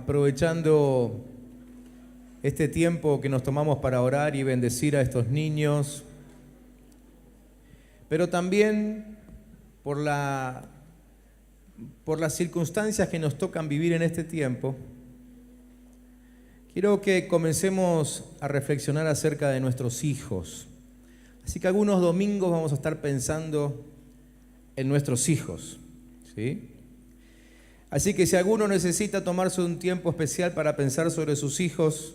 aprovechando este tiempo que nos tomamos para orar y bendecir a estos niños, pero también por las circunstancias que nos tocan vivir en este tiempo, quiero que comencemos a reflexionar acerca de nuestros hijos. Así que algunos domingos vamos a estar pensando en nuestros hijos, ¿sí? Así que si alguno necesita tomarse un tiempo especial para pensar sobre sus hijos,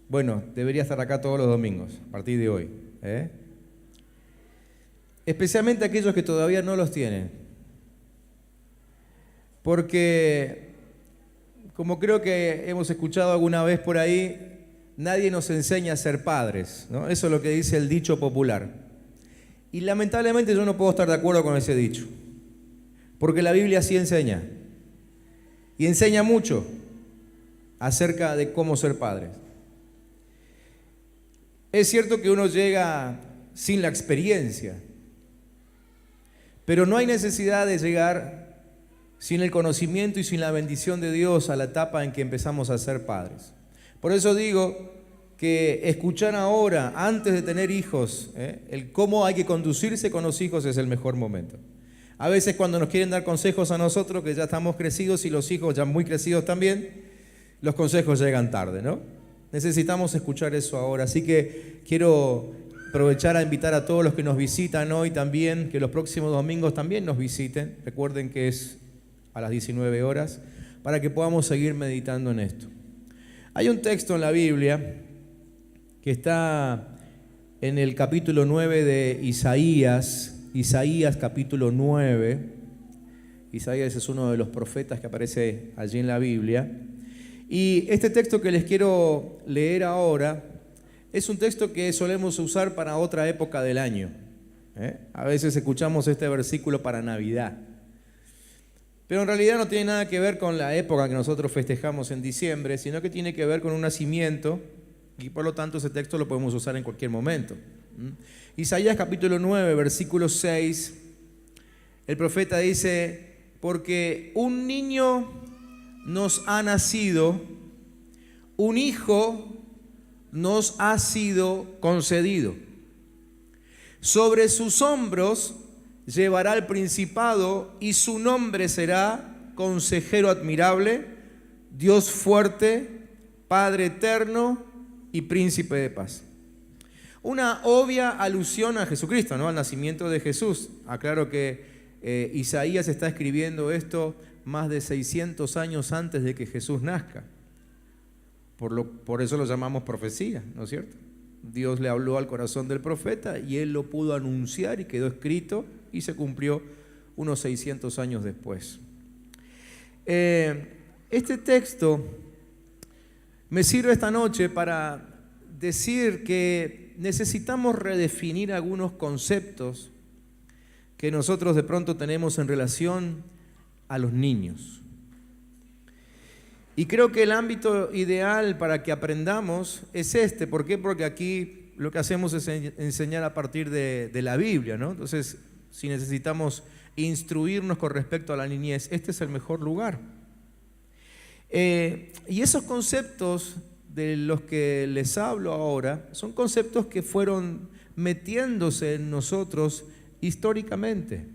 bueno, debería estar acá todos los domingos, a partir de hoy, ¿eh? Especialmente aquellos que todavía no los tienen. Porque, como creo que hemos escuchado alguna vez por ahí, nadie nos enseña a ser padres, ¿no? Eso es lo que dice el dicho popular. Y lamentablemente yo no puedo estar de acuerdo con ese dicho, porque la Biblia sí enseña. Y enseña mucho acerca de cómo ser padres. Es cierto que uno llega sin la experiencia, pero no hay necesidad de llegar sin el conocimiento y sin la bendición de Dios a la etapa en que empezamos a ser padres. Por eso digo que escuchar ahora, antes de tener hijos, el cómo hay que conducirse con los hijos es el mejor momento. A veces cuando nos quieren dar consejos a nosotros, que ya estamos crecidos y los hijos ya muy crecidos también, los consejos llegan tarde, ¿no? Necesitamos escuchar eso ahora. Así que quiero aprovechar a invitar a todos los que nos visitan hoy también, que los próximos domingos también nos visiten. Recuerden que es a las 19 horas, para que podamos seguir meditando en esto. Hay un texto en la Biblia que está en el capítulo 9 de Isaías capítulo 9. Isaías es uno de los profetas que aparece allí en la Biblia. Y este texto que les quiero leer ahora es un texto que solemos usar para otra época del año. A veces escuchamos este versículo para Navidad. Pero en realidad no tiene nada que ver con la época que nosotros festejamos en diciembre, sino que tiene que ver con un nacimiento y por lo tanto ese texto lo podemos usar en cualquier momento. Isaías capítulo 9, versículo 6, el profeta dice: porque un niño nos ha nacido, un hijo nos ha sido concedido. Sobre sus hombros llevará el principado y su nombre será Consejero Admirable, Dios Fuerte, Padre Eterno y Príncipe de Paz. Una obvia alusión a Jesucristo, ¿no? Al nacimiento de Jesús. Aclaro que Isaías está escribiendo esto más de 600 años antes de que Jesús nazca. Por eso lo llamamos profecía, ¿no es cierto? Dios le habló al corazón del profeta y él lo pudo anunciar y quedó escrito y se cumplió unos 600 años después. Este texto me sirve esta noche para decir que necesitamos redefinir algunos conceptos que nosotros de pronto tenemos en relación a los niños. Y creo que el ámbito ideal para que aprendamos es este. ¿Por qué? Porque aquí lo que hacemos es enseñar a partir de la Biblia, ¿no? Entonces, si necesitamos instruirnos con respecto a la niñez, este es el mejor lugar. Y esos conceptos de los que les hablo ahora son conceptos que fueron metiéndose en nosotros históricamente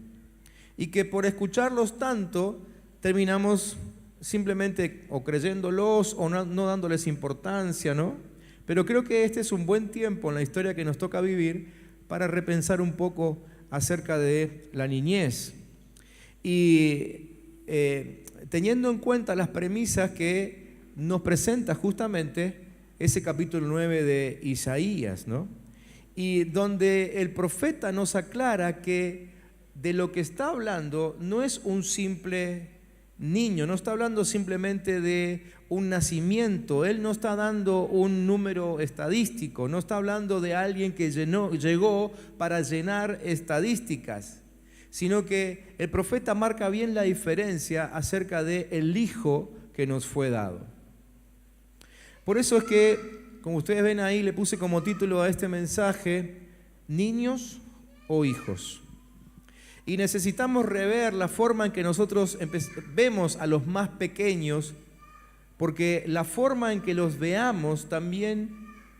y que por escucharlos tanto terminamos simplemente o creyéndolos o no dándoles importancia, ¿no? Pero creo que este es un buen tiempo en la historia que nos toca vivir para repensar un poco acerca de la niñez y teniendo en cuenta las premisas que nos presenta justamente ese capítulo 9 de Isaías, ¿no? Y donde el profeta nos aclara que de lo que está hablando no es un simple niño, no está hablando simplemente de un nacimiento, él no está dando un número estadístico, no está hablando de alguien que llegó para llenar estadísticas, sino que el profeta marca bien la diferencia acerca del hijo que nos fue dado. Por eso es que, como ustedes ven ahí, le puse como título a este mensaje: niños o hijos. Y necesitamos rever la forma en que nosotros vemos a los más pequeños porque la forma en que los veamos también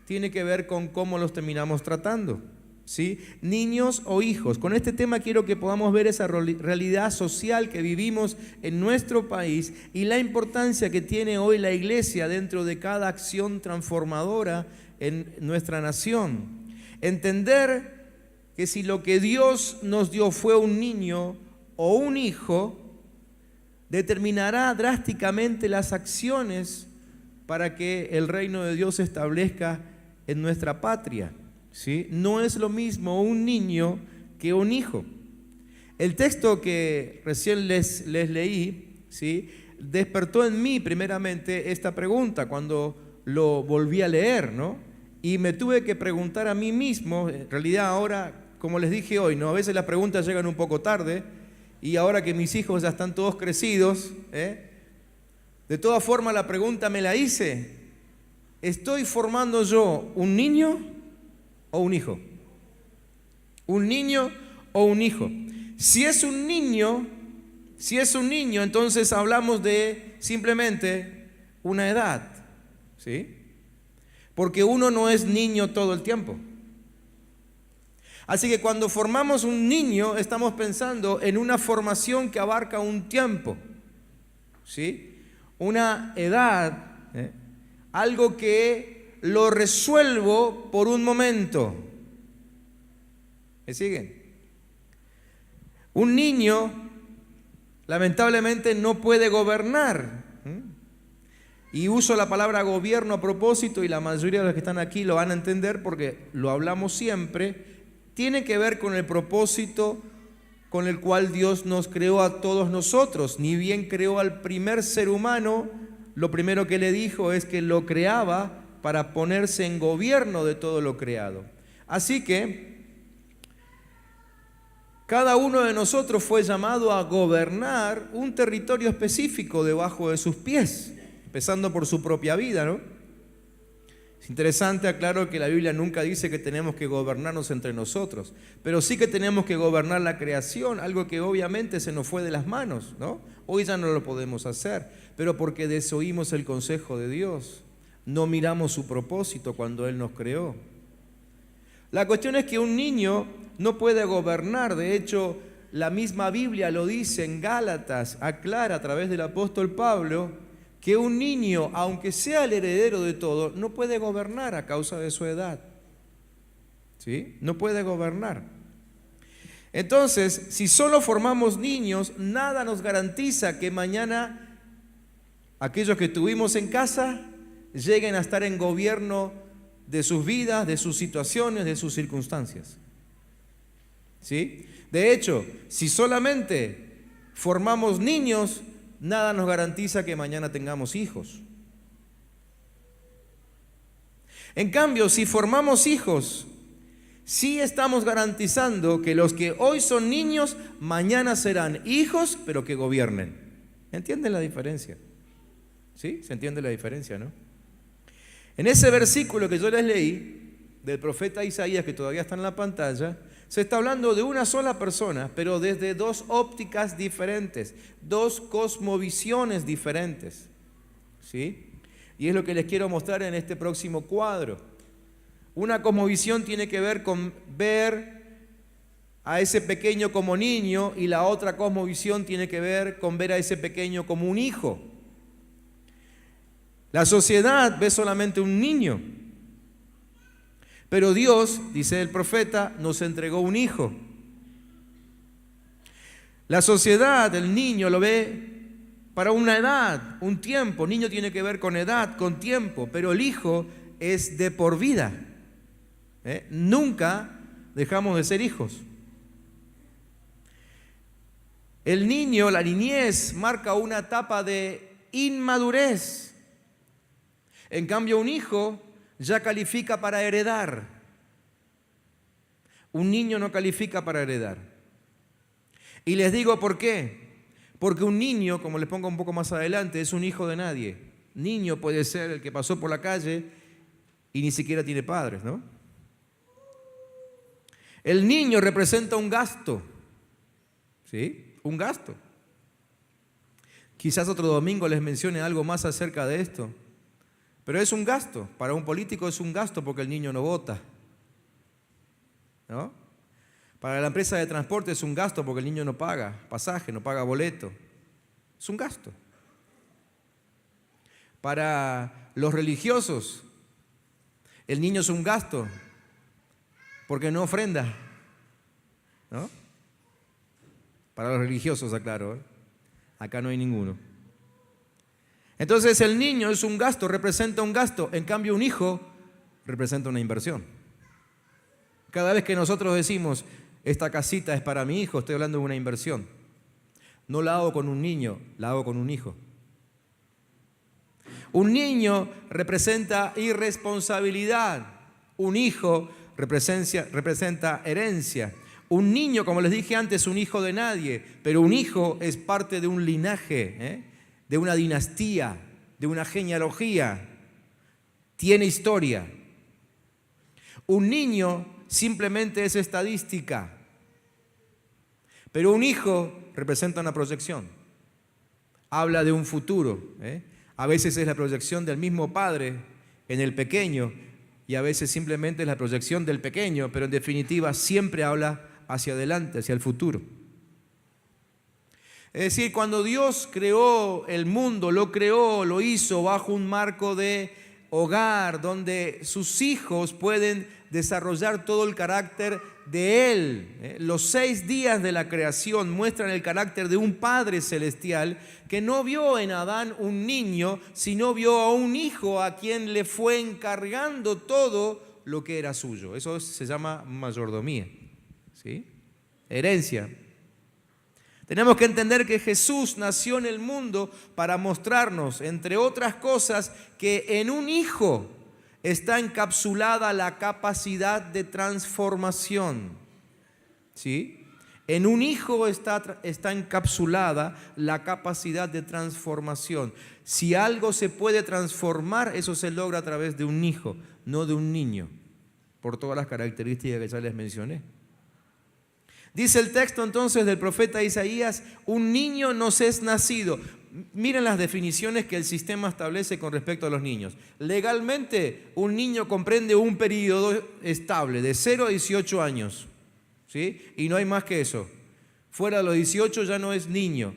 tiene que ver con cómo los terminamos tratando, ¿sí? Niños o hijos. Con este tema quiero que podamos ver esa realidad social que vivimos en nuestro país y la importancia que tiene hoy la iglesia dentro de cada acción transformadora en nuestra nación. Entender que si lo que Dios nos dio fue un niño o un hijo, determinará drásticamente las acciones para que el reino de Dios se establezca en nuestra patria, ¿sí? No es lo mismo un niño que un hijo. El texto que recién les leí, ¿sí?, despertó en mí primeramente esta pregunta cuando lo volví a leer, ¿no? Y me tuve que preguntar a mí mismo, en realidad ahora, como les dije hoy, ¿no?, a veces las preguntas llegan un poco tarde, y ahora que mis hijos ya están todos crecidos, de todas formas la pregunta me la hice: ¿estoy formando yo un niño o un hijo? ¿Un niño o un hijo? Si es un niño, entonces hablamos de simplemente una edad, ¿sí? Porque uno no es niño todo el tiempo. Así que cuando formamos un niño, estamos pensando en una formación que abarca un tiempo, ¿sí? Una edad, algo que lo resuelvo por un momento. ¿Me siguen? Un niño, lamentablemente, no puede gobernar. Y uso la palabra gobierno a propósito, y la mayoría de los que están aquí lo van a entender porque lo hablamos siempre. Tiene que ver con el propósito con el cual Dios nos creó a todos nosotros. Ni bien creó al primer ser humano, lo primero que le dijo es que lo creaba para ponerse en gobierno de todo lo creado. Así que cada uno de nosotros fue llamado a gobernar un territorio específico debajo de sus pies, empezando por su propia vida, ¿no? Es interesante, aclaro que la Biblia nunca dice que tenemos que gobernarnos entre nosotros, pero sí que tenemos que gobernar la creación, algo que obviamente se nos fue de las manos, ¿no? Hoy ya no lo podemos hacer, pero porque desoímos el consejo de Dios, no miramos su propósito cuando Él nos creó. La cuestión es que un niño no puede gobernar. De hecho, la misma Biblia lo dice en Gálatas, aclara a través del apóstol Pablo que un niño, aunque sea el heredero de todo, no puede gobernar a causa de su edad, ¿sí? No puede gobernar. Entonces, si solo formamos niños, nada nos garantiza que mañana aquellos que tuvimos en casa lleguen a estar en gobierno de sus vidas, de sus situaciones, de sus circunstancias, ¿sí? De hecho, si solamente formamos niños, nada nos garantiza que mañana tengamos hijos. En cambio, si formamos hijos, sí estamos garantizando que los que hoy son niños, mañana serán hijos, pero que gobiernen. ¿Entienden la diferencia? ¿Sí? ¿Se entiende la diferencia, no? En ese versículo que yo les leí, del profeta Isaías, que todavía está en la pantalla, se está hablando de una sola persona, pero desde dos ópticas diferentes, dos cosmovisiones diferentes, ¿sí? Y es lo que les quiero mostrar en este próximo cuadro. Una cosmovisión tiene que ver con ver a ese pequeño como niño, y la otra cosmovisión tiene que ver con ver a ese pequeño como un hijo. La sociedad ve solamente un niño. Pero Dios, dice el profeta, nos entregó un hijo. La sociedad, el niño lo ve para una edad, un tiempo. Niño tiene que ver con edad, con tiempo, pero el hijo es de por vida. Nunca dejamos de ser hijos. El niño, la niñez, marca una etapa de inmadurez. En cambio, un hijo ya califica para heredar. Un niño no califica para heredar. Y les digo por qué. Porque un niño, como les pongo un poco más adelante, es un hijo de nadie. Niño puede ser el que pasó por la calle y ni siquiera tiene padres, ¿no? El niño representa un gasto, ¿sí? Un gasto. Quizás otro domingo les mencione algo más acerca de esto. Pero es un gasto. Para un político es un gasto porque el niño no vota, ¿no? Para la empresa de transporte es un gasto porque el niño no paga pasaje, no paga boleto. Es un gasto. Para los religiosos, el niño es un gasto porque no ofrenda, ¿no? Para los religiosos, aclaro, ¿eh? Acá no hay ninguno. Entonces el niño es un gasto, representa un gasto. En cambio un hijo representa una inversión. Cada vez que nosotros decimos, esta casita es para mi hijo, estoy hablando de una inversión. No la hago con un niño, la hago con un hijo. Un niño representa irresponsabilidad. Un hijo representa herencia. Un niño, como les dije antes, es un hijo de nadie, pero un hijo es parte de un linaje, de una dinastía, de una genealogía. Tiene historia. Un niño simplemente es estadística, pero un hijo representa una proyección. Habla de un futuro. A veces es la proyección del mismo padre en el pequeño y a veces simplemente es la proyección del pequeño, pero en definitiva siempre habla hacia adelante, hacia el futuro. Es decir, cuando Dios creó el mundo, lo hizo bajo un marco de hogar donde sus hijos pueden desarrollar todo el carácter de Él. Los 6 días de la creación muestran el carácter de un Padre celestial que no vio en Adán un niño, sino vio a un hijo a quien le fue encargando todo lo que era suyo. Eso se llama mayordomía, ¿sí? Herencia. Tenemos que entender que Jesús nació en el mundo para mostrarnos, entre otras cosas, que en un hijo está encapsulada la capacidad de transformación. ¿Sí? En un hijo está encapsulada la capacidad de transformación. Si algo se puede transformar, eso se logra a través de un hijo, no de un niño, por todas las características que ya les mencioné. Dice el texto entonces del profeta Isaías, un niño nos es nacido. Miren las definiciones que el sistema establece con respecto a los niños. Legalmente, un niño comprende un periodo estable de 0 a 18 años, ¿sí? Y no hay más que eso. Fuera de los 18 ya no es niño.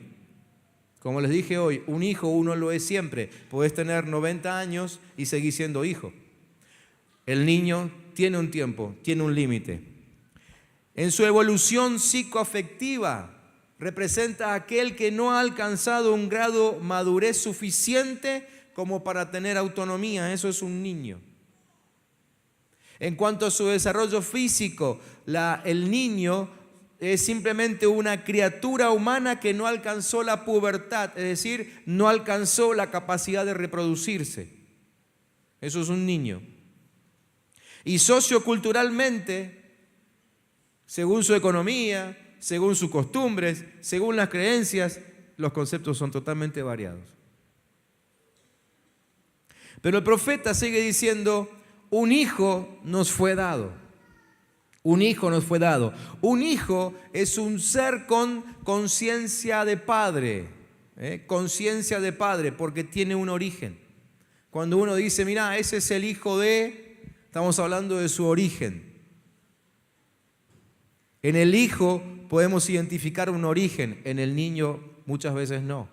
Como les dije hoy, un hijo uno lo es siempre. Puedes tener 90 años y seguir siendo hijo. El niño tiene un tiempo, tiene un límite. En su evolución psicoafectiva, representa a aquel que no ha alcanzado un grado madurez suficiente como para tener autonomía. Eso es un niño. En cuanto a su desarrollo físico, el niño es simplemente una criatura humana que no alcanzó la pubertad, es decir, no alcanzó la capacidad de reproducirse. Eso es un niño. Y socioculturalmente, según su economía, según sus costumbres, según las creencias, los conceptos son totalmente variados. Pero el profeta sigue diciendo, un hijo nos fue dado. Un hijo nos fue dado. Un hijo es un ser con conciencia de padre. Conciencia de padre, porque tiene un origen. Cuando uno dice, mira, ese es el hijo de, estamos hablando de su origen. En el hijo podemos identificar un origen, en el niño muchas veces no.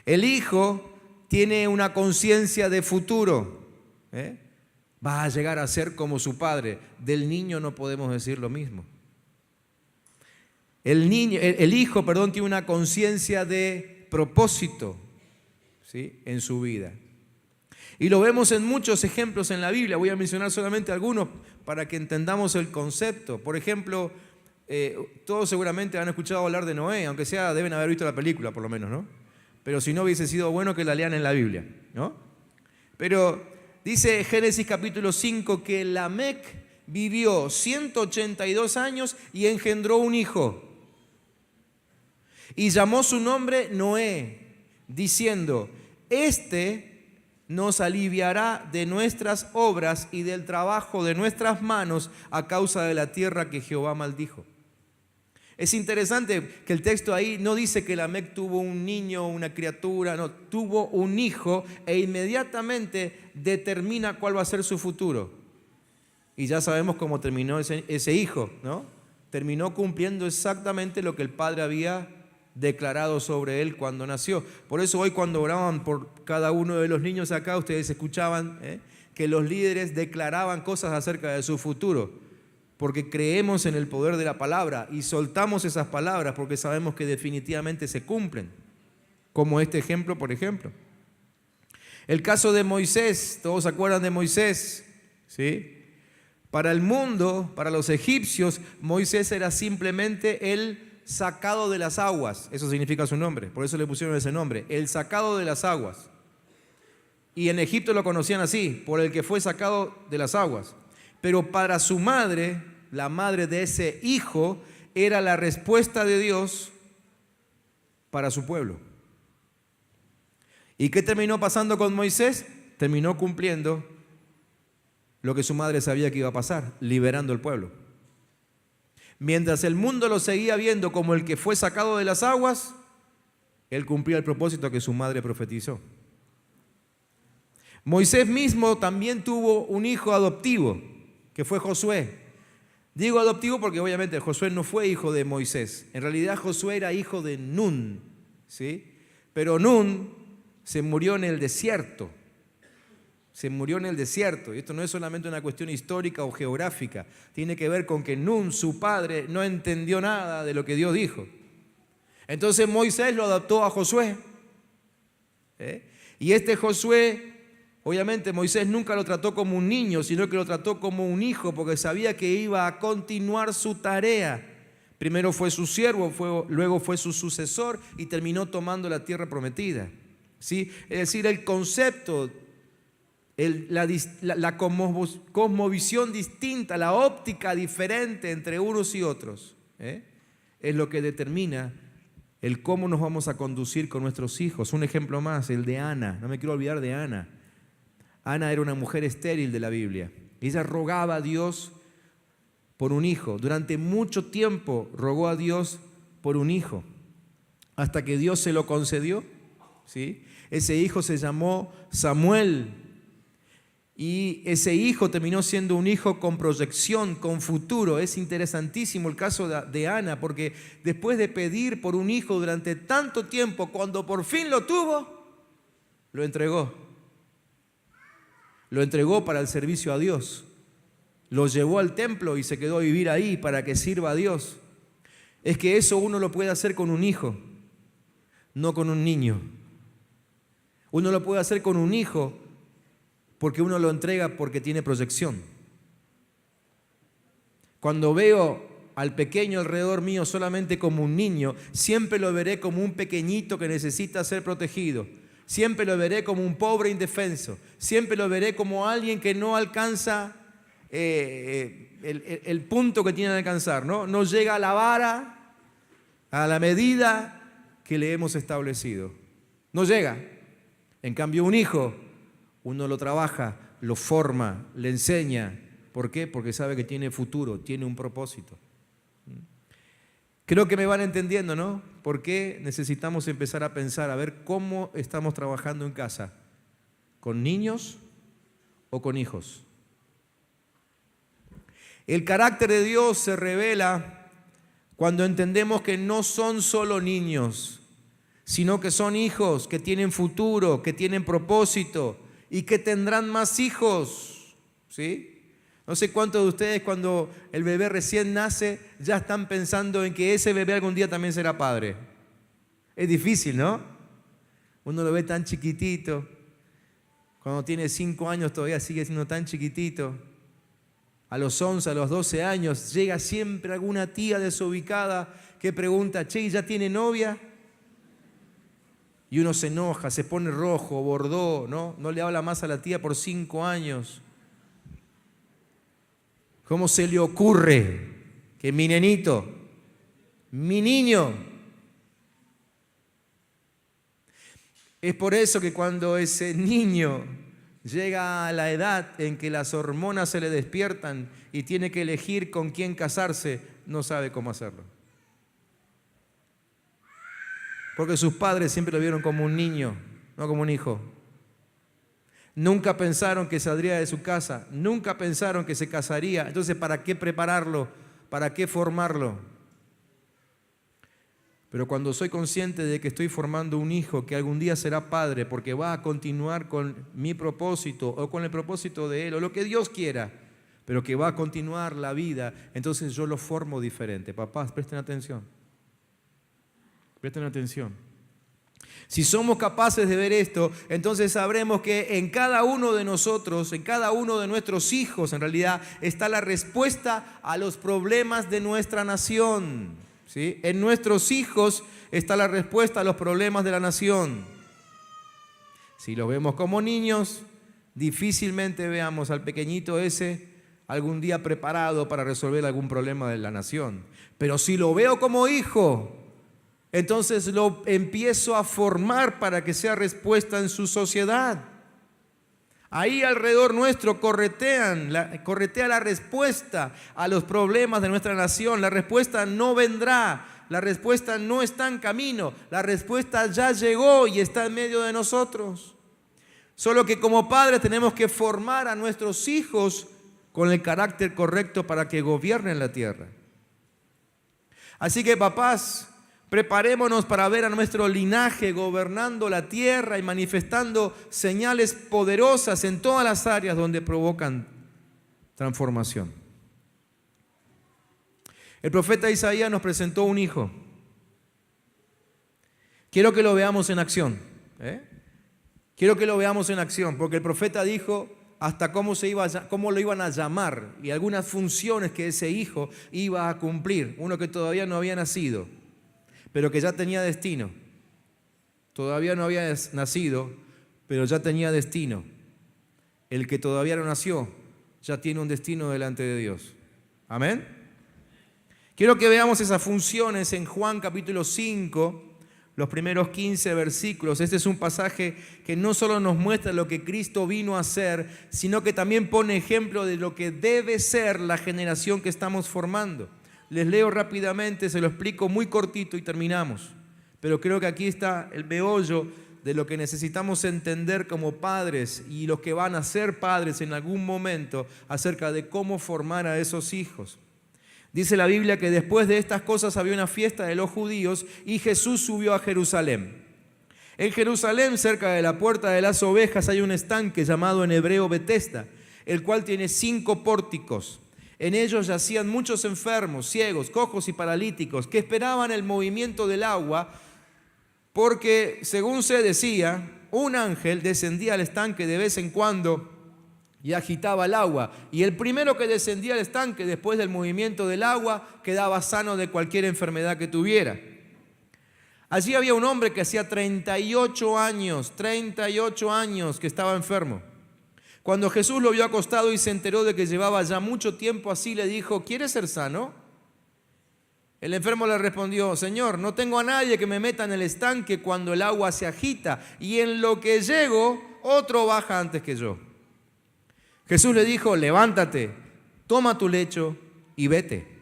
El hijo tiene una conciencia de futuro, va a llegar a ser como su padre. Del niño no podemos decir lo mismo. El hijo, tiene una conciencia de propósito, ¿sí? En su vida. Y lo vemos en muchos ejemplos en la Biblia. Voy a mencionar solamente algunos para que entendamos el concepto. Por ejemplo, todos seguramente han escuchado hablar de Noé, aunque sea deben haber visto la película por lo menos, ¿no? Pero si no, hubiese sido bueno que la lean en la Biblia, ¿no? Pero dice Génesis capítulo 5 que Lamec vivió 182 años y engendró un hijo. Y llamó su nombre Noé, diciendo, este nos aliviará de nuestras obras y del trabajo de nuestras manos a causa de la tierra que Jehová maldijo. Es interesante que el texto ahí no dice que Lamec tuvo un niño, una criatura, no, tuvo un hijo e inmediatamente determina cuál va a ser su futuro. Y ya sabemos cómo terminó ese hijo, ¿no? Terminó cumpliendo exactamente lo que el padre había declarado sobre él cuando nació. Por eso hoy cuando oraban por cada uno de los niños acá, ustedes escuchaban que los líderes declaraban cosas acerca de su futuro. Porque creemos en el poder de la palabra y soltamos esas palabras porque sabemos que definitivamente se cumplen. Como este ejemplo, por ejemplo. El caso de Moisés, ¿todos se acuerdan de Moisés? ¿Sí? Para el mundo, para los egipcios, Moisés era simplemente el sacado de las aguas. Eso significa su nombre, por eso le pusieron ese nombre, el sacado de las aguas. Y en Egipto lo conocían así, por el que fue sacado de las aguas. Pero para su madre, la madre de ese hijo, era la respuesta de Dios para su pueblo. ¿Y qué terminó pasando con Moisés? Terminó cumpliendo lo que su madre sabía que iba a pasar, liberando al pueblo. Mientras el mundo lo seguía viendo como el que fue sacado de las aguas, él cumplía el propósito que su madre profetizó. Moisés mismo también tuvo un hijo adoptivo, que fue Josué. Digo adoptivo porque obviamente Josué no fue hijo de Moisés. En realidad Josué era hijo de Nun, ¿sí? Pero Nun se murió en el desierto. Se murió en el desierto. Y esto no es solamente una cuestión histórica o geográfica. Tiene que ver con que Nun, su padre, no entendió nada de lo que Dios dijo. Entonces Moisés lo adoptó a Josué. Y este Josué, obviamente Moisés nunca lo trató como un niño, sino que lo trató como un hijo, porque sabía que iba a continuar su tarea. Primero fue su siervo, luego fue su sucesor y terminó tomando la tierra prometida. ¿Sí? Es decir, el concepto, la cosmovisión distinta, la óptica diferente entre unos y otros, es lo que determina el cómo nos vamos a conducir con nuestros hijos. Un ejemplo más, el de Ana. No me quiero olvidar de Ana. Ana era una mujer estéril de la Biblia. Ella rogaba a Dios por un hijo. Durante mucho tiempo rogó a Dios por un hijo, hasta que Dios se lo concedió, ¿sí? Ese hijo se llamó Samuel. Y ese hijo terminó siendo un hijo con proyección, con futuro. Es interesantísimo el caso de Ana, porque después de pedir por un hijo durante tanto tiempo, cuando por fin lo tuvo, lo entregó. Lo entregó para el servicio a Dios. Lo llevó al templo y se quedó a vivir ahí para que sirva a Dios. Es que eso uno lo puede hacer con un hijo, no con un niño. Uno lo puede hacer con un hijo porque uno lo entrega porque tiene proyección. Cuando veo al pequeño alrededor mío solamente como un niño, siempre lo veré como un pequeñito que necesita ser protegido. Siempre lo veré como un pobre indefenso. Siempre lo veré como alguien que no alcanza el punto que tiene que alcanzar, ¿no? No llega a la vara, a la medida que le hemos establecido. No llega. En cambio, un hijo, uno lo trabaja, lo forma, le enseña. ¿Por qué? Porque sabe que tiene futuro, tiene un propósito. Creo que me van entendiendo, ¿no? ¿Por qué necesitamos empezar a pensar, a ver cómo estamos trabajando en casa? ¿Con niños o con hijos? El carácter de Dios se revela cuando entendemos que no son solo niños, sino que son hijos que tienen futuro, que tienen propósito y que tendrán más hijos, ¿sí? No sé cuántos de ustedes cuando el bebé recién nace ya están pensando en que ese bebé algún día también será padre. Es difícil, ¿no? Uno lo ve tan chiquitito. Cuando tiene 5 años todavía sigue siendo tan chiquitito. A los 11, a los 12 años llega siempre alguna tía desubicada que pregunta, che, ¿ya tiene novia? Y uno se enoja, se pone rojo, bordó, ¿no? No le habla más a la tía por 5 años. ¿Cómo se le ocurre que mi nenito, mi niño? Es por eso que cuando ese niño llega a la edad en que las hormonas se le despiertan y tiene que elegir con quién casarse, no sabe cómo hacerlo. Porque sus padres siempre lo vieron como un niño, no como un hijo. Nunca pensaron que saldría de su casa, nunca pensaron que se casaría. Entonces, ¿para qué prepararlo? ¿Para qué formarlo? Pero cuando soy consciente de que estoy formando un hijo que algún día será padre porque va a continuar con mi propósito o con el propósito de él o lo que Dios quiera, pero que va a continuar la vida, entonces yo lo formo diferente. Papás, presten atención. Presten atención. Si somos capaces de ver esto, entonces sabremos que en cada uno de nosotros, en cada uno de nuestros hijos, en realidad, está la respuesta a los problemas de nuestra nación. ¿Sí? En nuestros hijos está la respuesta a los problemas de la nación. Si los vemos como niños, difícilmente veamos al pequeñito ese algún día preparado para resolver algún problema de la nación. Pero si lo veo como hijo, entonces lo empiezo a formar para que sea respuesta en su sociedad. Ahí alrededor nuestro corretea la respuesta a los problemas de nuestra nación. La respuesta no vendrá, la respuesta no está en camino, la respuesta ya llegó y está en medio de nosotros. Solo que como padres tenemos que formar a nuestros hijos con el carácter correcto para que gobiernen la tierra. Así que papás, preparémonos para ver a nuestro linaje gobernando la tierra y manifestando señales poderosas en todas las áreas donde provocan transformación. El profeta Isaías nos presentó un hijo. Quiero que lo veamos en acción. Quiero que lo veamos en acción, porque el profeta dijo hasta cómo lo iban a llamar y algunas funciones que ese hijo iba a cumplir. Uno que todavía no había nacido, pero que ya tenía destino. Todavía no había nacido, pero ya tenía destino. El que todavía no nació, ya tiene un destino delante de Dios. Amén. Quiero que veamos esas funciones en Juan capítulo 5, los primeros 15 versículos. Este es un pasaje que no solo nos muestra lo que Cristo vino a hacer, sino que también pone ejemplo de lo que debe ser la generación que estamos formando. Les leo rápidamente, se lo explico muy cortito y terminamos. Pero creo que aquí está el meollo de lo que necesitamos entender como padres y los que van a ser padres en algún momento acerca de cómo formar a esos hijos. Dice la Biblia que después de estas cosas había una fiesta de los judíos y Jesús subió a Jerusalén. En Jerusalén, cerca de la puerta de las ovejas, hay un estanque llamado en hebreo Betesda, el cual tiene 5 pórticos. En ellos yacían muchos enfermos, ciegos, cojos y paralíticos que esperaban el movimiento del agua, porque, según se decía, un ángel descendía al estanque de vez en cuando y agitaba el agua. Y el primero que descendía al estanque después del movimiento del agua quedaba sano de cualquier enfermedad que tuviera. Allí había un hombre que hacía 38 años que estaba enfermo. Cuando Jesús lo vio acostado y se enteró de que llevaba ya mucho tiempo así, le dijo: ¿quieres ser sano? El enfermo le respondió: Señor, no tengo a nadie que me meta en el estanque cuando el agua se agita, y en lo que llego, otro baja antes que yo. Jesús le dijo: levántate, toma tu lecho y vete.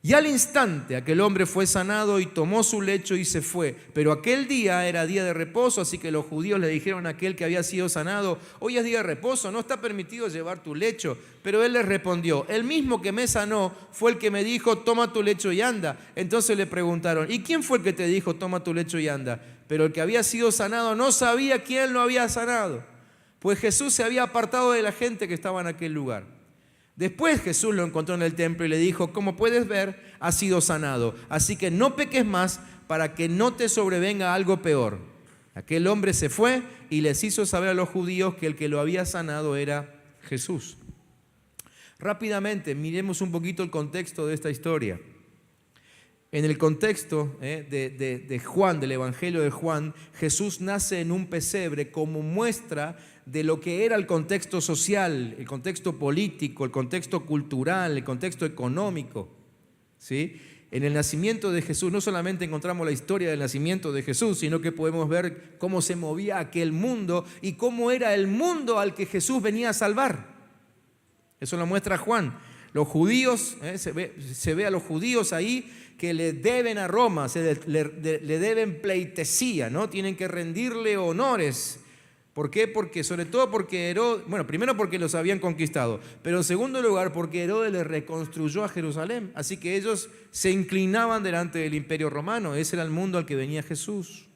Y al instante aquel hombre fue sanado y tomó su lecho y se fue. Pero aquel día era día de reposo, así que los judíos le dijeron a aquel que había sido sanado: hoy es día de reposo, no está permitido llevar tu lecho. Pero él les respondió: el mismo que me sanó fue el que me dijo: toma tu lecho y anda. Entonces le preguntaron: ¿y quién fue el que te dijo: toma tu lecho y anda? Pero el que había sido sanado no sabía quién lo había sanado, pues Jesús se había apartado de la gente que estaba en aquel lugar. Después Jesús lo encontró en el templo y le dijo: como puedes ver, has sido sanado, así que no peques más para que no te sobrevenga algo peor. Aquel hombre se fue y les hizo saber a los judíos que el que lo había sanado era Jesús. Rápidamente miremos un poquito el contexto de esta historia. En el contexto de Juan, del Evangelio de Juan, Jesús nace en un pesebre como muestra de lo que era el contexto social, el contexto político, el contexto cultural, el contexto económico. ¿Sí? En el nacimiento de Jesús no solamente encontramos la historia del nacimiento de Jesús, sino que podemos ver cómo se movía aquel mundo y cómo era el mundo al que Jesús venía a salvar. Eso lo muestra Juan. Los judíos, se ve a los judíos ahí que le deben a Roma, le deben pleitesía, ¿no? Tienen que rendirle honores. ¿Por qué? Sobre todo porque Herodes, bueno, primero porque los habían conquistado, pero en segundo lugar porque Herodes les reconstruyó a Jerusalén. Así que ellos se inclinaban delante del imperio romano. Ese era el mundo al que venía Jesús.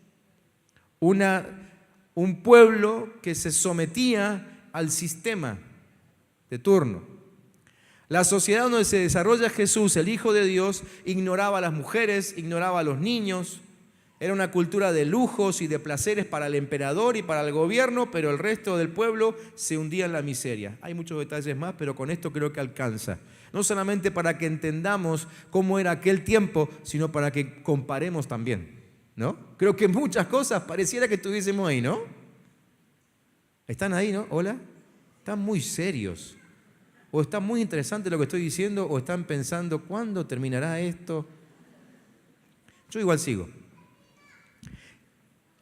Un pueblo que se sometía al sistema de turno. La sociedad donde se desarrolla Jesús, el Hijo de Dios, ignoraba a las mujeres, ignoraba a los niños. Era una cultura de lujos y de placeres para el emperador y para el gobierno, pero el resto del pueblo se hundía en la miseria. Hay muchos detalles más, pero con esto creo que alcanza. No solamente para que entendamos cómo era aquel tiempo, sino para que comparemos también, ¿no? Creo que muchas cosas pareciera que estuviésemos ahí, ¿no? ¿Están ahí, no? ¿Hola? Están muy serios. O está muy interesante lo que estoy diciendo, o están pensando, ¿cuándo terminará esto? Yo igual sigo.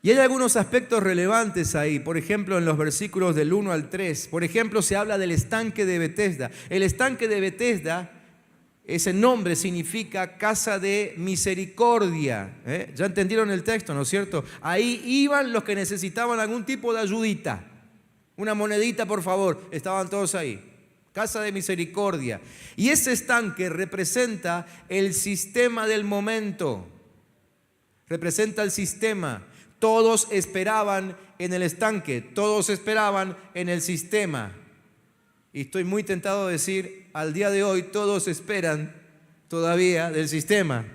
Y hay algunos aspectos relevantes ahí, por ejemplo, en los versículos del 1 al 3. Por ejemplo, se habla del estanque de Betesda. El estanque de Betesda, ese nombre significa casa de misericordia. Ya entendieron el texto, ¿no es cierto? Ahí iban los que necesitaban algún tipo de ayudita. Una monedita, por favor. Estaban todos ahí. Casa de misericordia. Y ese estanque representa el sistema del momento. Representa el sistema. Todos esperaban en el estanque, todos esperaban en el sistema. Y estoy muy tentado de decir, al día de hoy todos esperan todavía del sistema,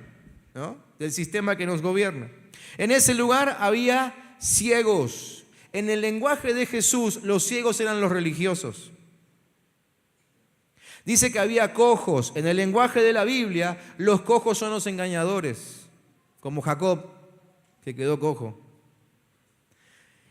¿no? Del sistema que nos gobierna. En ese lugar había ciegos. En el lenguaje de Jesús, los ciegos eran los religiosos. Dice que había cojos. En el lenguaje de la Biblia, los cojos son los engañadores, como Jacob, que quedó cojo.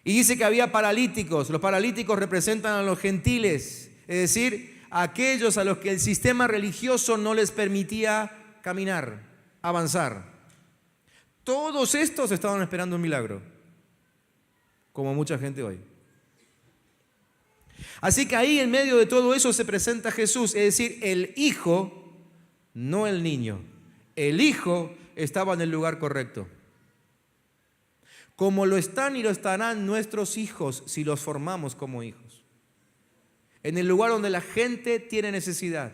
Y dice que había paralíticos. Los paralíticos representan a los gentiles, es decir, a aquellos a los que el sistema religioso no les permitía caminar, avanzar. Todos estos estaban esperando un milagro, como mucha gente hoy. Así que ahí en medio de todo eso se presenta Jesús, es decir, el Hijo, no el niño. El Hijo estaba en el lugar correcto. Como lo están y lo estarán nuestros hijos si los formamos como hijos. En el lugar donde la gente tiene necesidad.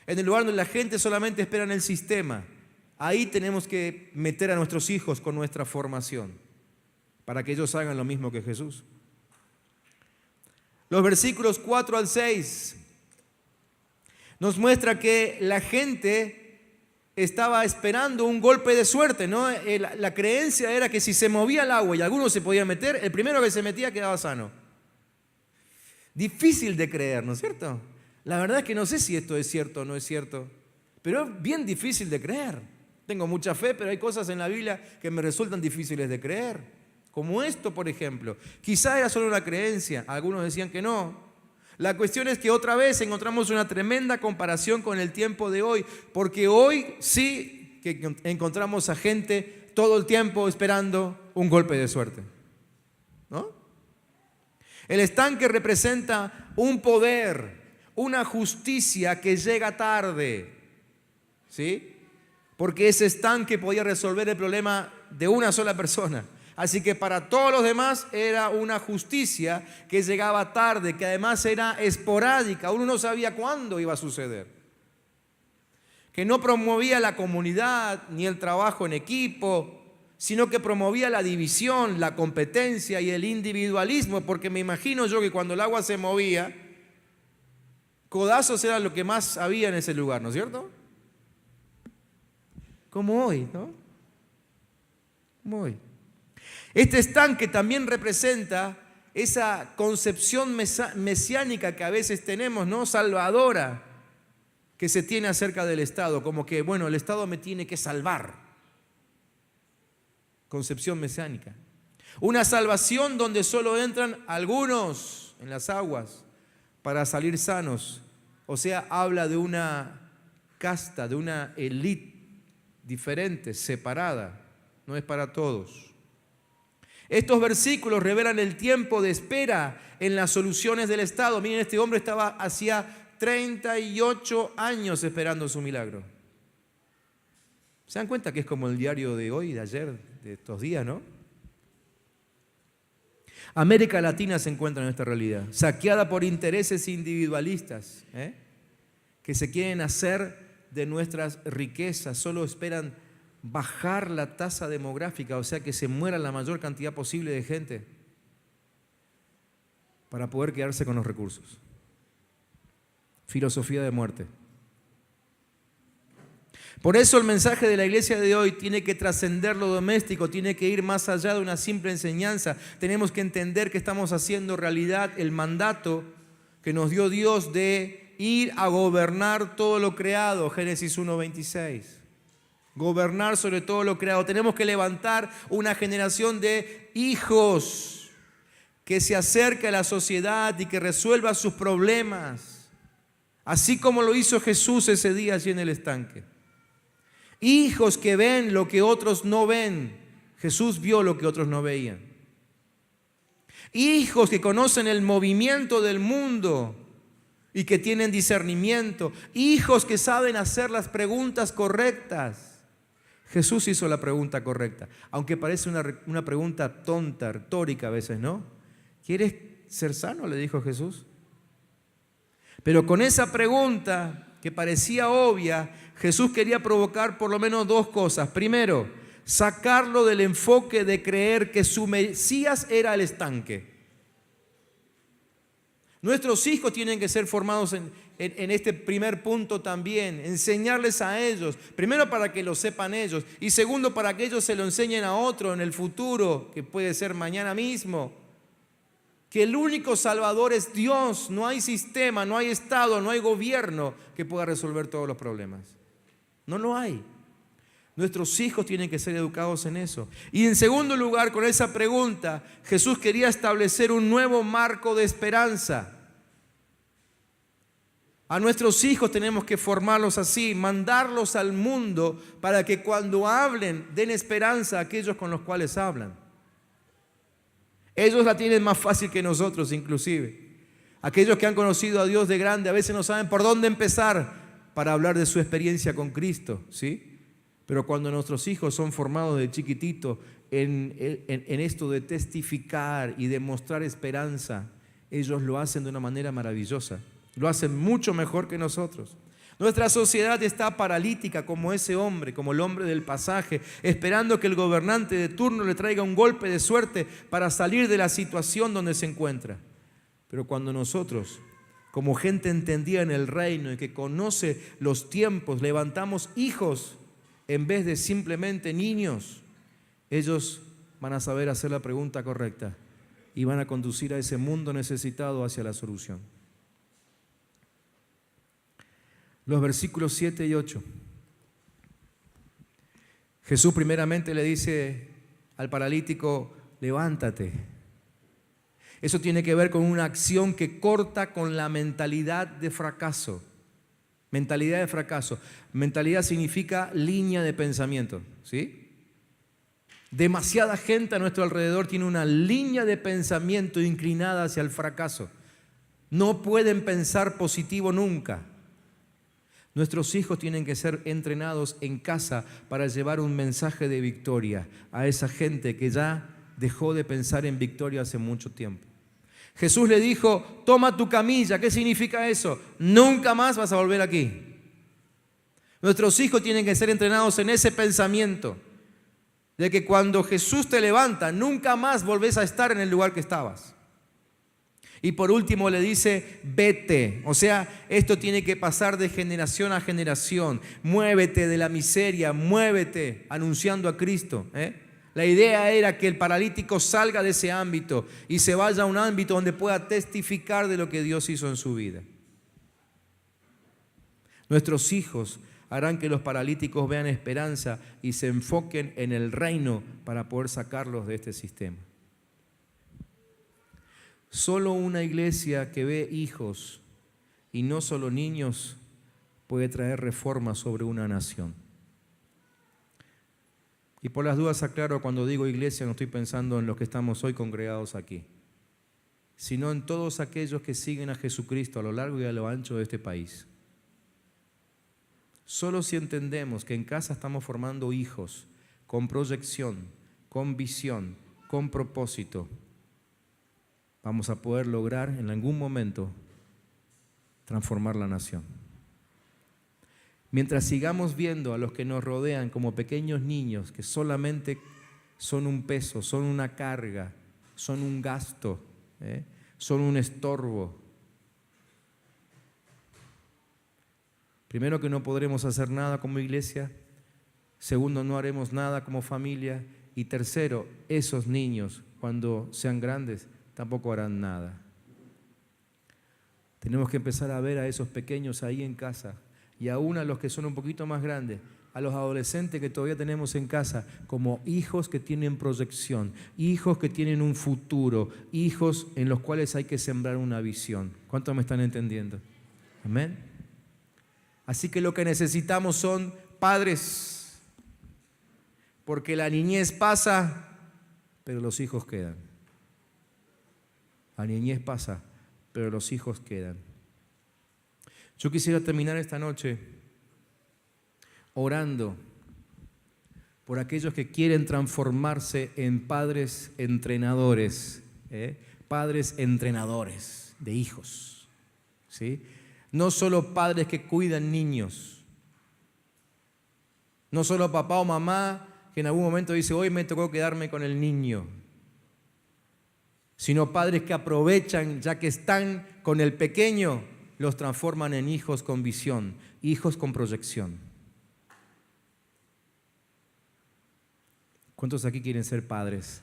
En el lugar donde la gente solamente espera en el sistema. Ahí tenemos que meter a nuestros hijos con nuestra formación, para que ellos hagan lo mismo que Jesús. Los versículos 4 al 6 nos muestra que la gente estaba esperando un golpe de suerte, ¿no? La creencia era que si se movía el agua y alguno se podía meter, el primero que se metía quedaba sano. Difícil de creer, ¿no es cierto? La verdad es que no sé si esto es cierto o no es cierto, pero es bien difícil de creer. Tengo mucha fe, pero hay cosas en la Biblia que me resultan difíciles de creer. Como esto, por ejemplo. Quizá era solo una creencia, algunos decían que no. La cuestión es que otra vez encontramos una tremenda comparación con el tiempo de hoy, porque hoy sí que encontramos a gente todo el tiempo esperando un golpe de suerte, ¿no? El estanque representa un poder, una justicia que llega tarde, ¿sí? Porque ese estanque podía resolver el problema de una sola persona. Así que para todos los demás era una justicia que llegaba tarde, que además era esporádica. Uno no sabía cuándo iba a suceder. Que no promovía la comunidad ni el trabajo en equipo, sino que promovía la división, la competencia y el individualismo. Porque me imagino yo que cuando el agua se movía, codazos era lo que más había en ese lugar, ¿no es cierto? Como hoy, ¿no? Como hoy. Este estanque también representa esa concepción mesiánica que a veces tenemos, ¿no? Salvadora, que se tiene acerca del Estado, como que, bueno, el Estado me tiene que salvar. Concepción mesiánica. Una salvación donde solo entran algunos en las aguas para salir sanos. O sea, habla de una casta, de una élite diferente, separada. No es para todos. Estos versículos revelan el tiempo de espera en las soluciones del Estado. Miren, este hombre estaba hacía 38 años esperando su milagro. ¿Se dan cuenta que es como el diario de hoy, de ayer, de estos días, no? América Latina se encuentra en esta realidad, saqueada por intereses individualistas, que se quieren hacer de nuestras riquezas, solo esperan bajar la tasa demográfica, o sea que se muera la mayor cantidad posible de gente para poder quedarse con los recursos. Filosofía de muerte. Por eso el mensaje de la iglesia de hoy tiene que trascender lo doméstico, tiene que ir más allá de una simple enseñanza. Tenemos que entender que estamos haciendo realidad el mandato que nos dio Dios de ir a gobernar todo lo creado, Génesis 1:26. Gobernar sobre todo lo creado. Tenemos que levantar una generación de hijos que se acerque a la sociedad y que resuelva sus problemas, así como lo hizo Jesús ese día allí en el estanque. Hijos que ven lo que otros no ven. Jesús vio lo que otros no veían. Hijos que conocen el movimiento del mundo y que tienen discernimiento. Hijos que saben hacer las preguntas correctas. Jesús hizo la pregunta correcta, aunque parece una pregunta tonta, retórica a veces, ¿no? ¿Quieres ser sano?, le dijo Jesús. Pero con esa pregunta que parecía obvia, Jesús quería provocar por lo menos dos cosas. Primero, sacarlo del enfoque de creer que su Mesías era el estanque. Nuestros hijos tienen que ser formados en este primer punto también, enseñarles a ellos, primero para que lo sepan ellos y segundo para que ellos se lo enseñen a otro en el futuro, que puede ser mañana mismo. Que el único salvador es Dios, no hay sistema, no hay Estado, no hay gobierno que pueda resolver todos los problemas. No lo hay. Nuestros hijos tienen que ser educados en eso. Y en segundo lugar, con esa pregunta, Jesús quería establecer un nuevo marco de esperanza. A nuestros hijos tenemos que formarlos así, mandarlos al mundo para que cuando hablen den esperanza a aquellos con los cuales hablan. Ellos la tienen más fácil que nosotros inclusive. Aquellos que han conocido a Dios de grande a veces no saben por dónde empezar para hablar de su experiencia con Cristo, ¿sí? Pero cuando nuestros hijos son formados de chiquitito en esto de testificar y de mostrar esperanza, ellos lo hacen de una manera maravillosa. Lo hacen mucho mejor que nosotros. Nuestra sociedad está paralítica como ese hombre, como el hombre del pasaje, esperando que el gobernante de turno le traiga un golpe de suerte para salir de la situación donde se encuentra. Pero cuando nosotros, como gente entendida en el reino y que conoce los tiempos, levantamos hijos en vez de simplemente niños, ellos van a saber hacer la pregunta correcta y van a conducir a ese mundo necesitado hacia la solución. Los versículos 7 y 8. Jesús primeramente le dice al paralítico, levántate. Eso tiene que ver con una acción que corta con la mentalidad de fracaso. Mentalidad de fracaso. Mentalidad significa línea de pensamiento, ¿sí? Demasiada gente a nuestro alrededor tiene una línea de pensamiento inclinada hacia el fracaso. No pueden pensar positivo nunca. Nuestros hijos tienen que ser entrenados en casa para llevar un mensaje de victoria a esa gente que ya dejó de pensar en victoria hace mucho tiempo. Jesús le dijo, toma tu camilla. ¿Qué significa eso? Nunca más vas a volver aquí. Nuestros hijos tienen que ser entrenados en ese pensamiento de que cuando Jesús te levanta, nunca más volvés a estar en el lugar que estabas. Y por último le dice, vete. O sea, esto tiene que pasar de generación a generación. Muévete de la miseria, muévete anunciando a Cristo. La idea era que el paralítico salga de ese ámbito y se vaya a un ámbito donde pueda testificar de lo que Dios hizo en su vida. Nuestros hijos harán que los paralíticos vean esperanza y se enfoquen en el reino para poder sacarlos de este sistema. Solo una iglesia que ve hijos y no solo niños puede traer reforma sobre una nación. Y por las dudas aclaro, cuando digo iglesia no estoy pensando en los que estamos hoy congregados aquí, sino en todos aquellos que siguen a Jesucristo a lo largo y a lo ancho de este país. Solo si entendemos que en casa estamos formando hijos con proyección, con visión, con propósito, vamos a poder lograr en algún momento transformar la nación. Mientras sigamos viendo a los que nos rodean como pequeños niños que solamente son un peso, son una carga, son un gasto, son un estorbo. Primero, que no podremos hacer nada como iglesia. Segundo, no haremos nada como familia. Y tercero, esos niños, cuando sean grandes, tampoco harán nada. Tenemos que empezar a ver a esos pequeños ahí en casa, y aún a los que son un poquito más grandes, a los adolescentes que todavía tenemos en casa, como hijos que tienen proyección, hijos que tienen un futuro, hijos en los cuales hay que sembrar una visión. ¿Cuántos me están entendiendo? Amén. Así que lo que necesitamos son padres, porque la niñez pasa, pero los hijos quedan. La niñez pasa, pero los hijos quedan. Yo quisiera terminar esta noche orando por aquellos que quieren transformarse en padres entrenadores, padres entrenadores de hijos, ¿sí? No solo padres que cuidan niños, no solo papá o mamá que en algún momento dice, hoy me tocó quedarme con el niño, sino padres que aprovechan, ya que están con el pequeño, los transforman en hijos con visión, hijos con proyección. ¿Cuántos aquí quieren ser padres,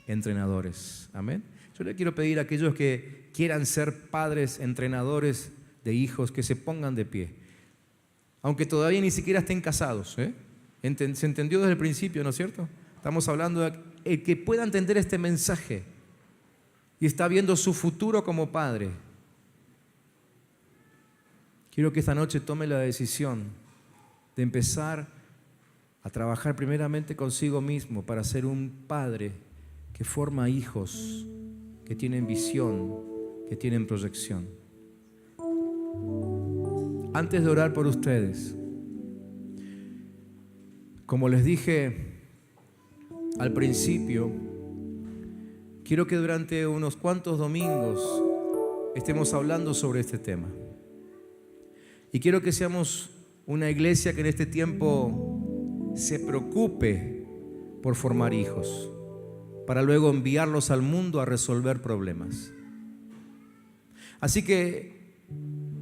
entrenadores? Amén. Yo le quiero pedir a aquellos que quieran ser padres, entrenadores de hijos, que se pongan de pie. Aunque todavía ni siquiera estén casados. Se entendió desde el principio, ¿no es cierto? Estamos hablando de el que pueda entender este mensaje y está viendo su futuro como padre. Quiero que esta noche tome la decisión de empezar a trabajar primeramente consigo mismo para ser un padre que forma hijos que tienen visión, que tienen proyección. Antes de orar por ustedes, como les dije al principio, quiero que durante unos cuantos domingos estemos hablando sobre este tema. Y quiero que seamos una iglesia que en este tiempo se preocupe por formar hijos, para luego enviarlos al mundo a resolver problemas. Así que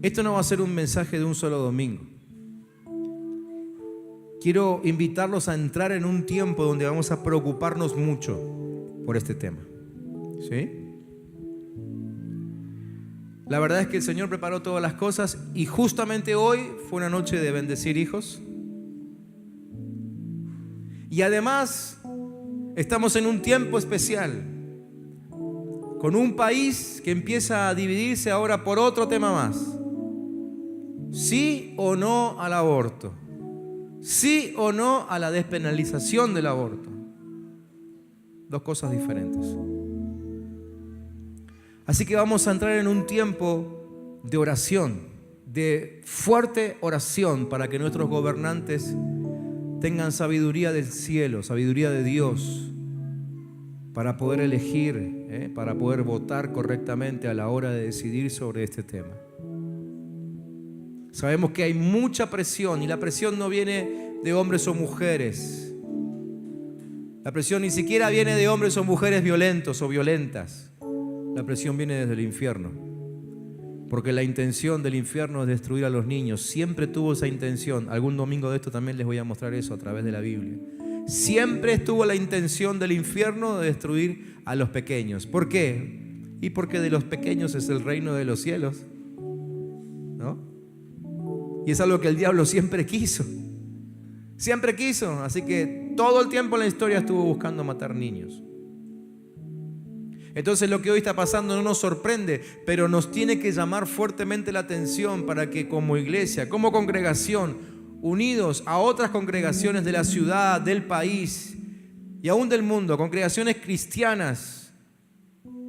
esto no va a ser un mensaje de un solo domingo. Quiero invitarlos a entrar en un tiempo donde vamos a preocuparnos mucho por este tema. ¿Sí? La verdad es que el Señor preparó todas las cosas y justamente hoy fue una noche de bendecir hijos. Y además estamos en un tiempo especial, con un país que empieza a dividirse ahora por otro tema más. ¿Sí o no al aborto? ¿Sí o no a la despenalización del aborto? Dos cosas diferentes. Así que vamos a entrar en un tiempo de oración, de fuerte oración, para que nuestros gobernantes tengan sabiduría del cielo, sabiduría de Dios, para poder elegir, para poder votar correctamente a la hora de decidir sobre este tema. Sabemos que hay mucha presión y la presión no viene de hombres o mujeres. La presión ni siquiera viene de hombres o mujeres violentos o violentas. La presión viene desde el infierno. Porque la intención del infierno es destruir a los niños. Siempre tuvo esa intención. Algún domingo de esto también les voy a mostrar eso a través de la Biblia. Siempre estuvo la intención del infierno de destruir a los pequeños. ¿Por qué? Y porque de los pequeños es el reino de los cielos, ¿no? Y es algo que el diablo siempre quiso. Siempre quiso. Así que todo el tiempo en la historia estuvo buscando matar niños. Entonces lo que hoy está pasando no nos sorprende, pero nos tiene que llamar fuertemente la atención para que como iglesia, como congregación, unidos a otras congregaciones de la ciudad, del país y aún del mundo, congregaciones cristianas,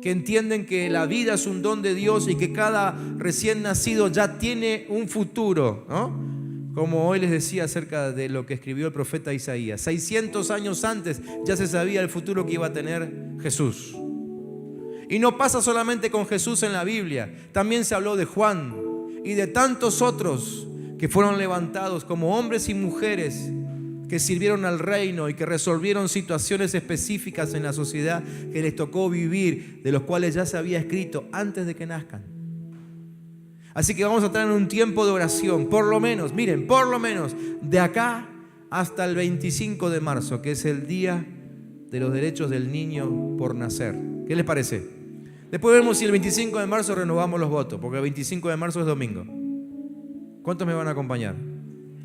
que entienden que la vida es un don de Dios y que cada recién nacido ya tiene un futuro, ¿no? Como hoy les decía acerca de lo que escribió el profeta Isaías. 600 años antes ya se sabía el futuro que iba a tener Jesús. Y no pasa solamente con Jesús en la Biblia. También se habló de Juan y de tantos otros que fueron levantados como hombres y mujeres que sirvieron al reino y que resolvieron situaciones específicas en la sociedad que les tocó vivir, de los cuales ya se había escrito antes de que nazcan. Así que vamos a tener un tiempo de oración, por lo menos, miren, por lo menos de acá hasta el 25 de marzo, que es el día de los derechos del niño por nacer. ¿Qué les parece? Después vemos si el 25 de marzo renovamos los votos, porque el 25 de marzo es domingo. ¿Cuántos me van a acompañar?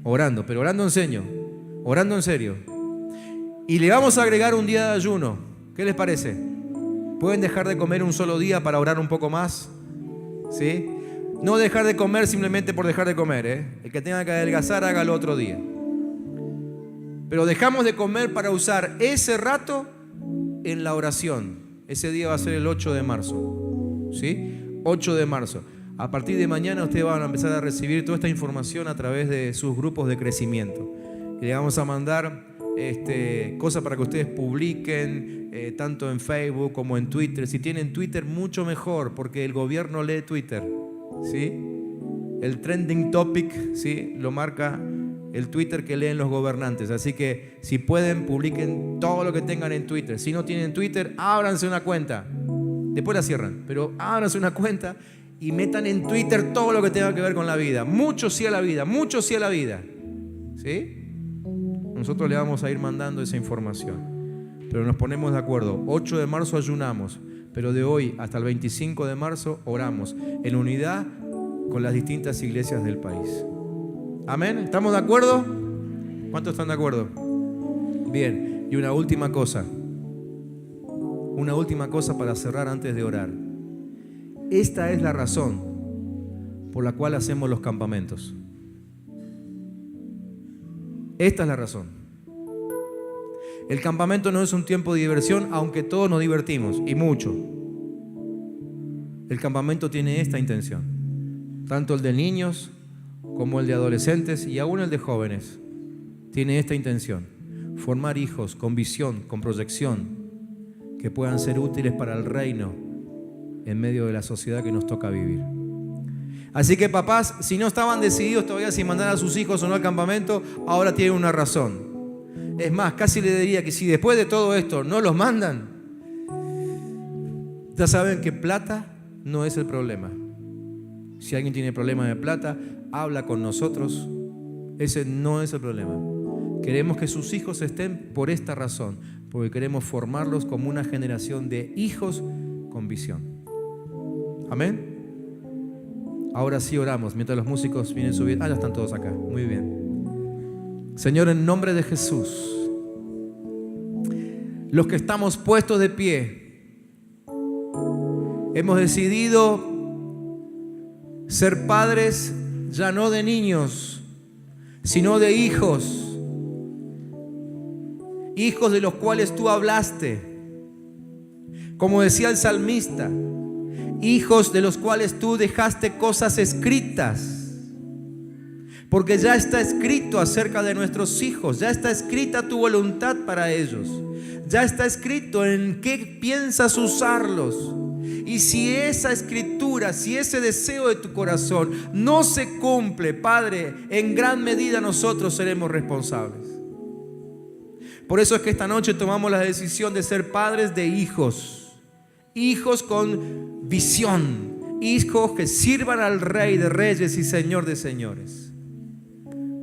Orando, pero orando en serio, orando en serio. Y le vamos a agregar un día de ayuno. ¿Qué les parece? ¿Pueden dejar de comer un solo día para orar un poco más? ¿Sí? No dejar de comer simplemente por dejar de comer, ¿eh? El que tenga que adelgazar, hágalo otro día. Pero dejamos de comer para usar ese rato en la oración. Ese día va a ser el 8 de marzo. ¿Sí? 8 de marzo. A partir de mañana ustedes van a empezar a recibir toda esta información a través de sus grupos de crecimiento. Y le vamos a mandar cosas para que ustedes publiquen, tanto en Facebook como en Twitter. Si tienen Twitter, mucho mejor, porque el gobierno lee Twitter. ¿Sí? El trending topic, ¿sí?, lo marca el Twitter que leen los gobernantes. Así que si pueden, publiquen todo lo que tengan en Twitter. Si no tienen Twitter, ábranse una cuenta. Después la cierran, pero ábranse una cuenta y metan en Twitter todo lo que tenga que ver con la vida. Mucho sí a la vida, mucho sí a la vida. ¿Sí? Nosotros le vamos a ir mandando esa información. Pero nos ponemos de acuerdo. 8 de marzo ayunamos. Pero de hoy hasta el 25 de marzo oramos en unidad con las distintas iglesias del país. ¿Amén? ¿Estamos de acuerdo? ¿Cuántos están de acuerdo? Bien, y una última cosa. Una última cosa para cerrar antes de orar. Esta es la razón por la cual hacemos los campamentos. Esta es la razón. El campamento no es un tiempo de diversión, aunque todos nos divertimos, y mucho. El campamento tiene esta intención, tanto el de niños como el de adolescentes y aún el de jóvenes. Tiene esta intención, formar hijos con visión, con proyección, que puedan ser útiles para el reino en medio de la sociedad que nos toca vivir. Así que papás, si no estaban decididos todavía si mandar a sus hijos o no al campamento, ahora tienen una razón. Es más, casi le diría que si después de todo esto no los mandan, ya saben que plata no es el problema. Si alguien tiene problema de plata, habla con nosotros. Ese no es el problema. Queremos que sus hijos estén por esta razón, porque queremos formarlos como una generación de hijos con visión. Amén. Ahora sí oramos, mientras los músicos vienen subiendo. Ya están todos acá. Muy bien. Señor, en nombre de Jesús, los que estamos puestos de pie, hemos decidido ser padres ya no de niños, sino de hijos. Hijos de los cuales tú hablaste. Como decía el salmista, hijos de los cuales tú dejaste cosas escritas. Porque ya está escrito acerca de nuestros hijos, ya está escrita tu voluntad para ellos, ya está escrito en qué piensas usarlos. Y si esa escritura, si ese deseo de tu corazón no se cumple, Padre, en gran medida nosotros seremos responsables. Por eso es que esta noche tomamos la decisión de ser padres de hijos, hijos con visión, hijos que sirvan al Rey de Reyes y Señor de Señores.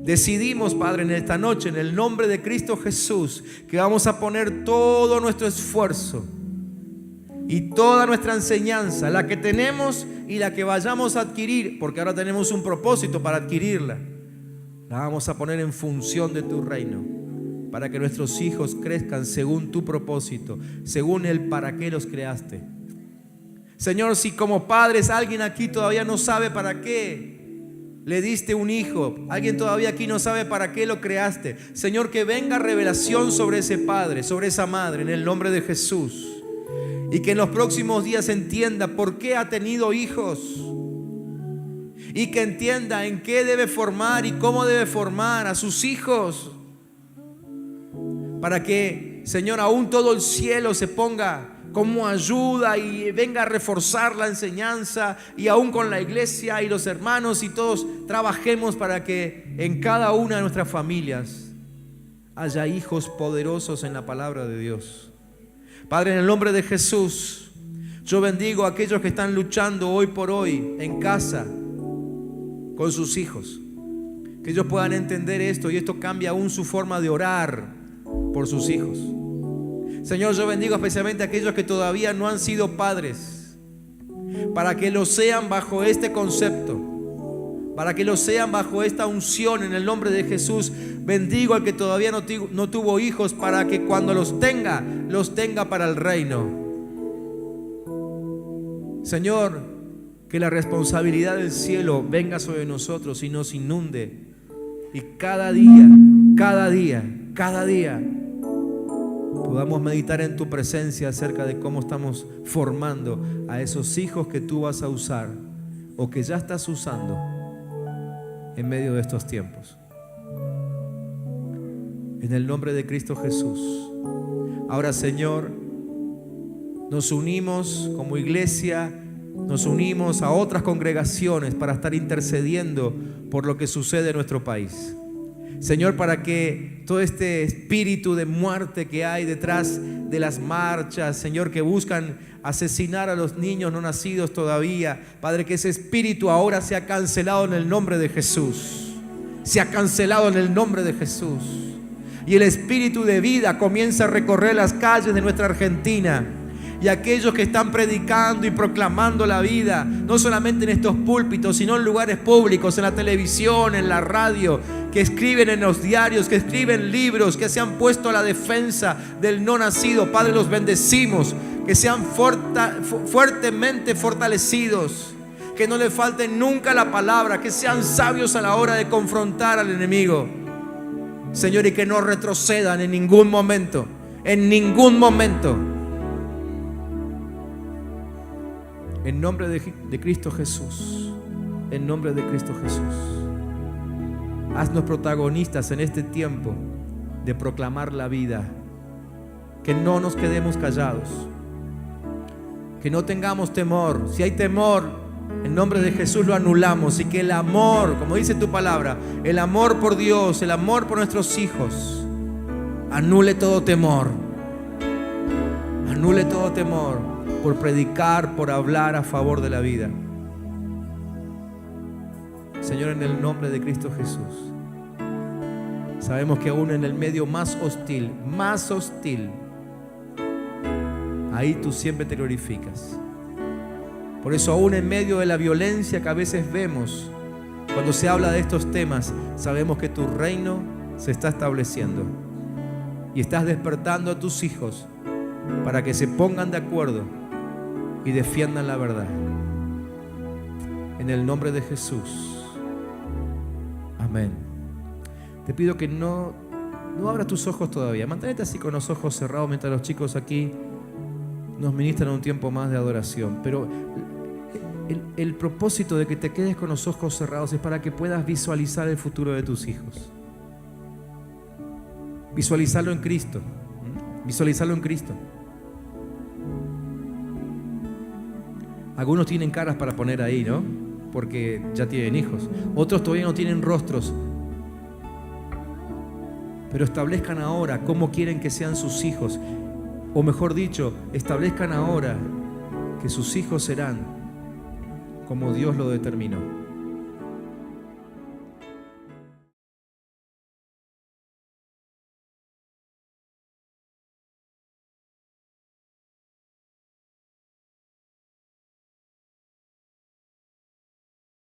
Decidimos, Padre, en esta noche, en el nombre de Cristo Jesús, que vamos a poner todo nuestro esfuerzo y toda nuestra enseñanza, la que tenemos y la que vayamos a adquirir, porque ahora tenemos un propósito para adquirirla, la vamos a poner en función de tu reino, para que nuestros hijos crezcan según tu propósito, según el para qué los creaste. Señor, si como padres alguien aquí todavía no sabe para qué le diste un hijo, alguien todavía aquí no sabe para qué lo creaste, Señor, que venga revelación sobre ese padre, sobre esa madre, en el nombre de Jesús. y que en los próximos días entienda por qué ha tenido hijos, y que entienda en qué debe formar y cómo debe formar a sus hijos, para que, Señor, aún todo el cielo se ponga como ayuda y venga a reforzar la enseñanza, y aún con la iglesia y los hermanos y todos trabajemos para que en cada una de nuestras familias haya hijos poderosos en la palabra de Dios. Padre, en el nombre de Jesús, yo bendigo a aquellos que están luchando hoy por hoy en casa con sus hijos, que ellos puedan entender esto, y esto cambia aún su forma de orar por sus hijos. Señor, yo bendigo especialmente a aquellos que todavía no han sido padres, para que lo sean bajo este concepto, para que lo sean bajo esta unción en el nombre de Jesús. Bendigo al que todavía no tuvo hijos, para que cuando los tenga para el reino. Señor, que la responsabilidad del cielo venga sobre nosotros y nos inunde, y cada día podamos meditar en tu presencia acerca de cómo estamos formando a esos hijos que tú vas a usar, o que ya estás usando en medio de estos tiempos. En el nombre de Cristo Jesús. Ahora, Señor, nos unimos como iglesia, nos unimos a otras congregaciones para estar intercediendo por lo que sucede en nuestro país. Señor, para que todo este espíritu de muerte que hay detrás de las marchas, Señor, que buscan asesinar a los niños no nacidos todavía, Padre, que ese espíritu ahora sea cancelado en el nombre de Jesús. Sea cancelado en el nombre de Jesús. Y el espíritu de vida comienza a recorrer las calles de nuestra Argentina. Y aquellos que están predicando y proclamando la vida, no solamente en estos púlpitos, sino en lugares públicos, en la televisión, en la radio, que escriben en los diarios, que escriben libros, que se han puesto a la defensa del no nacido. Padre, los bendecimos, que sean fuertemente fortalecidos, que no les falte nunca la palabra, que sean sabios a la hora de confrontar al enemigo, Señor, y que no retrocedan en ningún momento, en ningún momento. En nombre de Cristo Jesús, en nombre de Cristo Jesús, haznos protagonistas en este tiempo de proclamar la vida, que no nos quedemos callados, que no tengamos temor. Si hay temor, en nombre de Jesús lo anulamos, y que el amor, como dice tu palabra, el amor por Dios, el amor por nuestros hijos, anule todo temor, anule todo temor, por predicar, por hablar a favor de la vida. Señor, en el nombre de Cristo Jesús, sabemos que aún en el medio más hostil, ahí tú siempre te glorificas. Por eso, aún en medio de la violencia que a veces vemos cuando se habla de estos temas, sabemos que tu reino se está estableciendo y estás despertando a tus hijos para que se pongan de acuerdo y defiendan la verdad. En el nombre de Jesús. Amén. Te pido que no abras tus ojos todavía. Mantente así con los ojos cerrados mientras los chicos aquí nos ministran un tiempo más de adoración. Pero el propósito de que te quedes con los ojos cerrados es para que puedas visualizar el futuro de tus hijos. Visualizarlo en Cristo. Visualizarlo en Cristo. Algunos tienen caras para poner ahí, ¿no? Porque ya tienen hijos. Otros todavía no tienen rostros. Pero establezcan ahora cómo quieren que sean sus hijos. O mejor dicho, establezcan ahora que sus hijos serán como Dios lo determinó.